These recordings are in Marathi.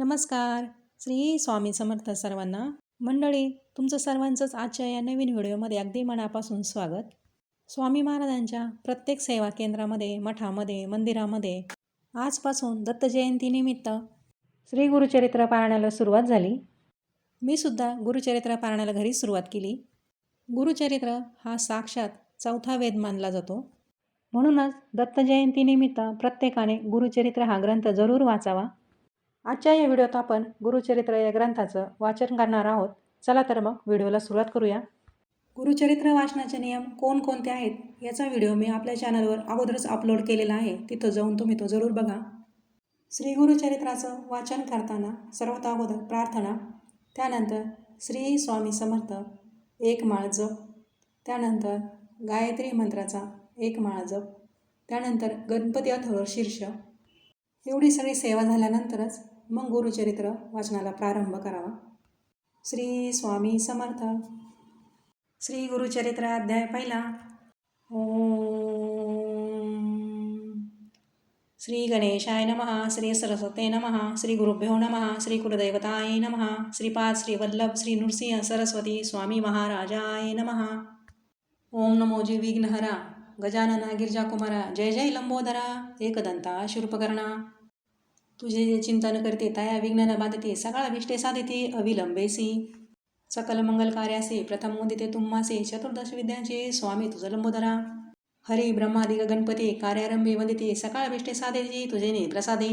नमस्कार. श्री स्वामी समर्थ सर्वांना. मंडळी, तुमचं सर्वांचंच आजच्या या नवीन व्हिडिओमध्ये अगदी मनापासून स्वागत. स्वामी महाराजांच्या प्रत्येक सेवा केंद्रामध्ये, मठामध्ये, मंदिरामध्ये आजपासून दत्त जयंतीनिमित्त श्री गुरुचरित्र पारायणाला सुरुवात झाली. मी सुद्धा गुरुचरित्र पारायणाला घरी सुरुवात केली. गुरुचरित्र हा साक्षात चौथा वेद मानला जातो. म्हणूनच दत्त जयंतीनिमित्त प्रत्येकाने गुरुचरित्र हा ग्रंथ जरूर वाचावा. आजच्या या व्हिडिओत आपण गुरुचरित्र या ग्रंथाचं वाचन करणार आहोत. चला तर मग व्हिडिओला सुरुवात करूया. गुरुचरित्र वाचनाचे नियम कोणकोणते आहेत याचा व्हिडिओ मी आपल्या चॅनलवर अगोदरच अपलोड केलेला आहे. तिथं जाऊन तुम्ही तो जरूर बघा. श्री गुरुचरित्राचं वाचन करताना सर्वात अगोदर प्रार्थना, त्यानंतर श्री स्वामी समर्थ एक माळ जप, त्यानंतर गायत्री मंत्राचा एक माळ जप, त्यानंतर गणपती अथर्व शीर्ष. एवढी सगळी सेवा झाल्यानंतरच मग गुरुचरित्र वाचनाला प्रारंभ करावा. श्री स्वामी समर्थ. श्री गुरुचरित्र अध्याय पहिला. ओम श्री गणेशाय नमः. श्री सरस्वते नमः. श्री गुरुभ्यो नमः. श्री कुलदैवताय नमः. श्रीपाद श्री वल्लभ श्री नृसिंह सरस्वती स्वामी महाराजाय नमः. ओम नमो जी विघ्नहरा गजानना गिरिजाकुमारा. जय जय लंबोदरा एकदंता शूर्पकर्णा. तुझे जे चिंतन करते तया विघ्न न बाधते. सकाळ विष्टे साधिते अविलंबेसी. सकल मंगल कार्यासी प्रथम मोदिते तुम्हासी. चतुर्दश विद्यांचे स्वामी तुझ लंबोदरा. हरी ब्रह्मादिक गणपती कार्यारंभी वंदिते. सकाळ विष्टे साधेची तुझे ने प्रसादे.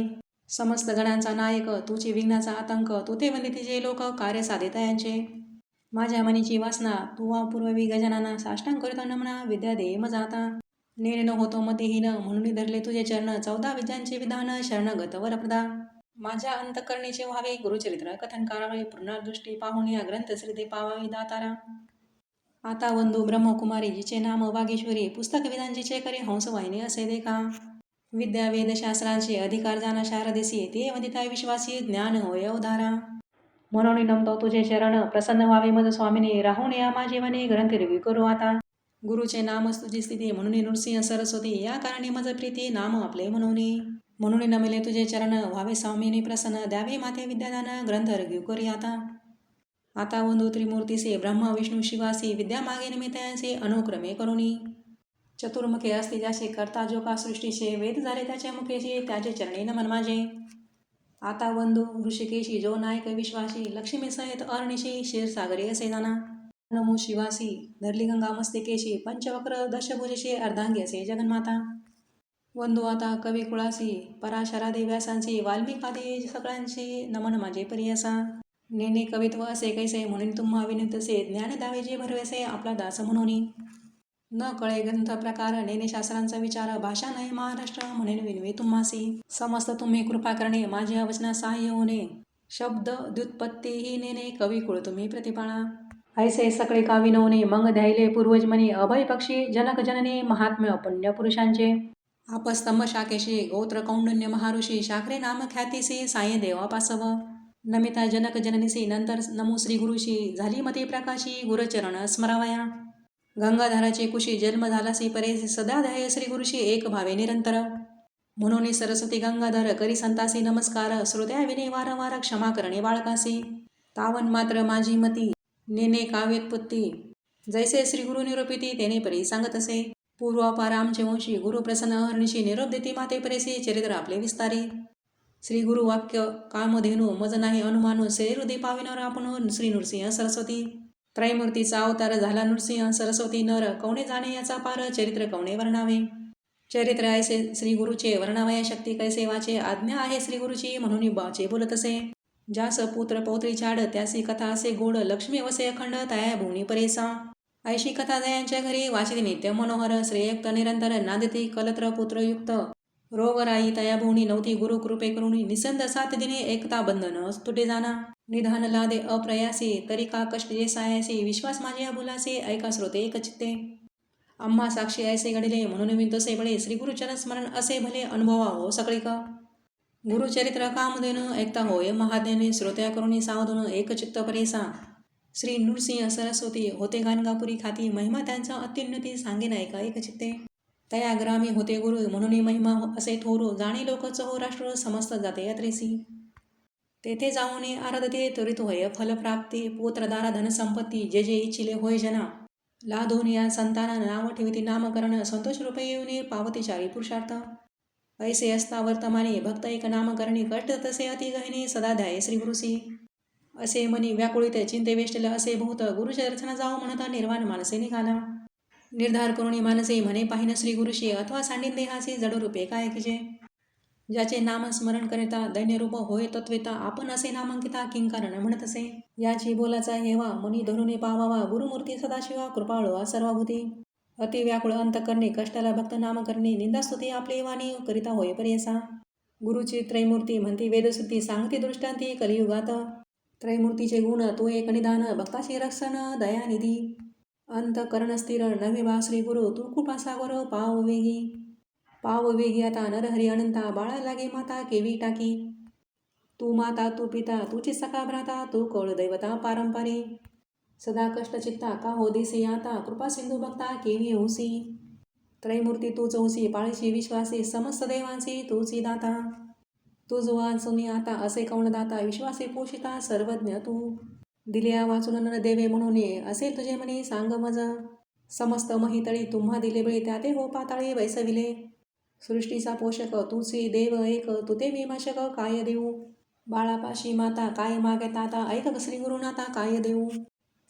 समस्त गणांचा नायक तुझी विघ्नाचा आतंक. तू ते वंदिते जे लोक कार्य साधे तयांचे. माझ्या मनीची वासना तू पूर्वी गजानना. साष्टांग करितो नमना विद्या दे मजाता. नेण न होतो मतेहीन म्हणून धरले तुझे चरण. 14 विद्यांचे विधान शरणगत वरप्रदा. माझ्या अंतकरणीचे व्हावे गुरुचरित्र कथन करावे. पूर्ण दृष्टी पाहून या ग्रंथ श्रीदे पावावी दातारा. आता वंदू ब्रह्मकुमारी जिचे नाम वागेश्वरी. पुस्तक विधान जिचे करे हंसवाहिनी असे देखा. विद्या वेदशास्त्रांचे अधिकार जाणा शारदेसी. ते वंदिता विश्वासी ज्ञान होय अवधारा. म्हणून नमतो तुझे चरण प्रसन्न व्हावे मज स्वामिनी. राहून या माझे वने ग्रंथ रिव्यू करू आता. गुरुचे नामच तुझी स्थिती म्हणून नृसिंह सरस्वती. या कारणी मज प्रीती नाम आपले म्हणून नमिले तुझे चरण. व्हावे स्वामिनी प्रसन्न द्यावे माते विद्यादान. ग्रंथ रिव्यू करी आता. आता वंदू त्रिमूर्तीसे ब्रह्मा विष्णू शिवासी. विद्या मागे नमित्यांसे अनुक्रमे करुणी. चतुर्मुखे असते ज्याचे करता जो का सृष्टीचे. वेद झाले त्याच्या मुखेशी त्याचे चरणी नमन माझे. आता वंदू ऋषिकेशी जो नायक विश्वासी. लक्ष्मी सहित अर्णिशी क्षीरसागरी असे जाणा. नमो शिवासी धरली गंगा मस्तिकेशी. पंचवक्र दशभुजेशी अर्धांगी असे जगन्माता. वंदू आता कवी कुळासी पराशरादे व्यासांची. वाल्मिकादी सगळ्यांची नमन माझे परियसा. नेने कवित्व असे कैसे म्हणून तुम्हा विनितसे. ज्ञान द्यावे जे भरवेसे आपला दास म्हणून. न कळे ग्रंथ प्रकार नेने शास्त्रांचा विचार. भाषा नाही महाराष्ट्र म्हणून विनवे तुम्हासी. समस्त तुम्ही कृपा करणे माझ्या वचना सहाय्य होणे. शब्द द्युत्पत्ती ही नेने कवी कुळ तुम्ही प्रतिपाळा. ऐसे सकळे का विनवणे मग द्यायले पूर्वज मनी. अभय पक्षी जनक जननी महात्म्य पुण्य पुरुषांचे. आपस्तंभ शाखेशी गोत्र कौंडन्य महाऋषी. शाखरे नाम ख्यातीसी साये देवापासव. नमिता जनक जननीसी नंतर नमो श्री गुरुशी. झाली मती प्रकाशी गुरुचरण स्मरावया. गंगाधराचे कुशी जन्म झालासी परे. सदा ध्याय श्री गुरुशी एक भावे निरंतर. म्हणून सरस्वती गंगाधर करी संतासी नमस्कार. श्रोत्या विने वारंवार क्षमा करणे बाळकासी. तावन मात्र माझी मती नेने काव्योत्पत्ती. जैसे श्री गुरु निरूपिती तेने परी सांगत असे. पूर्वापार आमचे वंशी गुरु प्रसन्न अहर्निशी. निरोप देती माते परेसी चरित्र आपले विस्तारी. श्री गुरु वाक्य कामधेनू मज नाही अनुमानू. से हृदय पाविनर आपण श्री नृसिंह सरस्वती. त्रैमूर्तीचा अवतार झाला नृसिंह सरस्वती नर. कवणे जाणे याचा पार चरित्र कवणे वर्णावे. चरित्र ऐसे श्री गुरुचे वर्णावया शक्ती कैसे वाचे. आज्ञा आहे श्री गुरुची म्हणून बाचे बोलत असे. ज्यास पुत्र पौत्री चाड त्यासी कथा असे गोड. लक्ष्मी वसे अखंड तया भुवनी परेसा. ऐशी कथा दयांच्या घरी वाचिते नित्य मनोहर. श्रेयक्त निरंतर नांदती कलत्र पुत्रयुक्त. रोगराई तया भुवनी नव्हती गुरु कृपे करुणी. निसंद 7 दिने एकता बंधन तुटे जाना. निधान लादे अप्रयासी तरी का कष्ट जे सायासी. विश्वास माझे बोलासे ऐका श्रोते एकचित्ते. आम्हा साक्षी ऐसे घडले म्हणून मी तसे बळे. श्री गुरुचरण स्मरण असे भले अनुभवा हो सगळी का. गुरुचरित्र कामधेनू ऐकता होय महाज्ञानी. श्रोत्या करुणी सावधून एकचित्त परेसा. श्री नृसिंह सरस्वती होते गाणगापुरी खाती. महिमा त्यांचा अत्युन्नती सांगेन ऐका एकचित्ते. तया ग्रामी होते गुरु म्हणून महिमा असे थोरू. जाणे लोक चहू राष्ट्र समस्त जाते यात्रेसी. तेथे जाऊन आराधते त्वरित होय फलप्राप्ती पुत्रदारा धनसंपत्ती जे जे इच्छिले होय जना. लाधून या संताना नाव ठेविती नामकरण संतोष रूपे येऊन पावती चारी पुरुषार्थ. ऐसे असता वर्तमाने भक्त एक नामकरणी कष्ट तसे अति गहने सदा ध्याये श्री गुरुसी. असे मनी व्याकुळित चिंते वेष्टले असे बहुत गुरुच्या दर्शना जाऊ म्हणता निर्वाण मानसे निघाला. निर्धार करुणी मानसे म्हणे पाहिन श्री गुरुशी अथवा सांडीन देहासी जड रूपे काय किजे. ज्याचे नाम स्मरण करिता दैन्यरूप होय तत्विता आपण असे नामांकिता किंकारण म्हणत असे. याची बोलाचा हेवा मनी धरुणे पावावा गुरुमूर्ती सदाशिवा कृपाळू सर्वभूती. अति व्याकुळ अंतकरणे कष्टाला भक्त नामकरणे निंदास्तुती आपले वाणी करिता होय पर्यसा. गुरुची त्रैमूर्ती म्हणती वेदश्रुती सांगती दृष्टांती कलियुगात. त्रैमूर्तीचे गुण तू एक निदान भक्ताची रक्षण दयानिधी. अंतकरण स्थिर नव्हे बा श्री गुरु तू कृपा सागर पाव वेगी. पाव वेगी आता नरहरी अनंता बाळा लागे माता केवी टाकी. तू माता तू पिता तुची सखा भ्राता तू कळ दैवता पारंपारी. सदा कष्ट चित्ता का हो दिसी आता कृपा सिंधू भक्ता केवी होसी. त्रैमूर्ती तूच होसी पाळीशी विश्वासी समस्त देवांसी तूची दाता. तुझ वाचुनी आता असे कौण दाता विश्वासी पोषिता सर्वज्ञ तू. दिल्या वाचून न देवे म्हणून असे तुझे म्हणे सांग मज. समस्त महितळी तुम्हा दिले बळी त्या ते हो पाताळी बैसविले. सृष्टीचा पोषक तुची देव एक तू ते विमाशक काय देऊ. बाळापाशी माता काय मागे ताता ऐक श्री गुरुनाथा काय देऊ.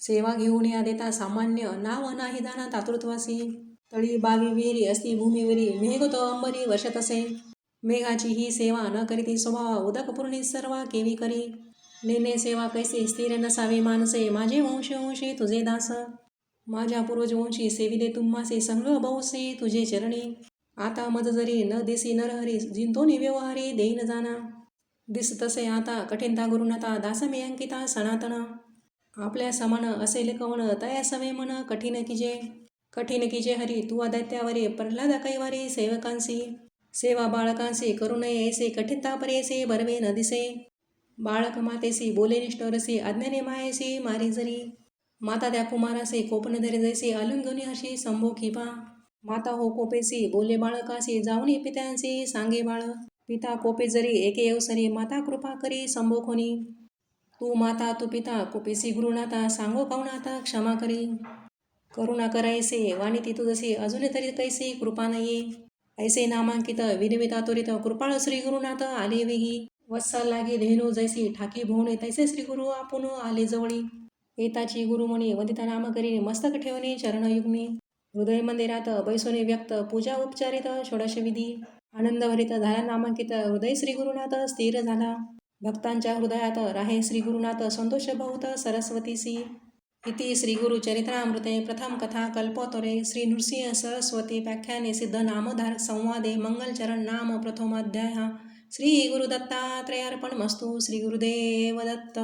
सेवा घेऊन या देता सामान्य नाव नाही जाणा तातृत्वासी. तळी बावी विहिरी असती भूमीवरी मेघतो अंबरी वर्षत असे. मेघाची ही सेवा न करीती स्वभाव उदक पूर्णी सर्वा केवी करी. नेने सेवा कैसे स्थिर नसावे मानसे माझे वंश वंशी तुझे दास. माझ्या पूर्वज वंशी सेविले तुम्हासे संग्रह बहुसी तुझे चरणी. आता मज जरी न दिसी नरहरी जिंतोनी व्यवहारी देईन जाना. दिस तसे आता कठीणता गुरुनाथा दास मी अंकिता सनातन. आपल्या समान असे लेखवण तया सवे मन कठीण किजे. कठीण किजे हरी तू दैत्यावरी प्रल्हाद कैवारी सेवकांसी. सेवा बाळकांसी करू नये ऐसे कठीणता परेसे बरवे न दिसे. बाळक मातेसी बोले निष्ठोरसी अज्ञाने मायेसी मारी जरी. माता त्या कुमारासी कोपन धरे जैसी अलंघनी हर्षी संभोखी पा. माता हो कोपेसी बोले बाळकासी जाऊनी पित्यांसी सांगे बाळ. पिता कोपे जरी एके अवसरी माता कृपा करी संभोखोनी. तू माता तू पिता कोपेसी गुरुनाथा सांगो कौनाथा क्षमा करी. करुणा करायसे वाणी ती तुझसी अजून तरी कैसी कृपा नाये. ऐसे नामांकित विनविता त्वरित कृपाळ श्री गुरुनाथ आले वेगी. वत्सल लागे धेनू जैसी ठाकी भोवणे तैसे श्री गुरु आपण आले जवळी. एताची गुरुमणी वंदिता नाम करी मस्तक ठेवणे चरणयुग्मी. हृदय मंदिरात बैसोने व्यक्त पूजा उपचारित षोडश विधी. आनंदभरित झाला नामांकित हृदय श्री गुरुनाथ स्थिर झाला. भक्तांच्या हृदयात राहे श्री गुरुनाथ संतोष बहुत सरस्वतीसी. इति श्री गुरुचरित्रामृते प्रथम कथा कल्पोत्तरे श्री नृसिंह सरस्वती व्याख्याने सिद्ध नामधारक संवादे मंगलचरण नाम प्रथमोऽध्यायः. श्री गुरुदत्तात्रेयार्पणमस्तु. श्री गुरुदेव दत्त.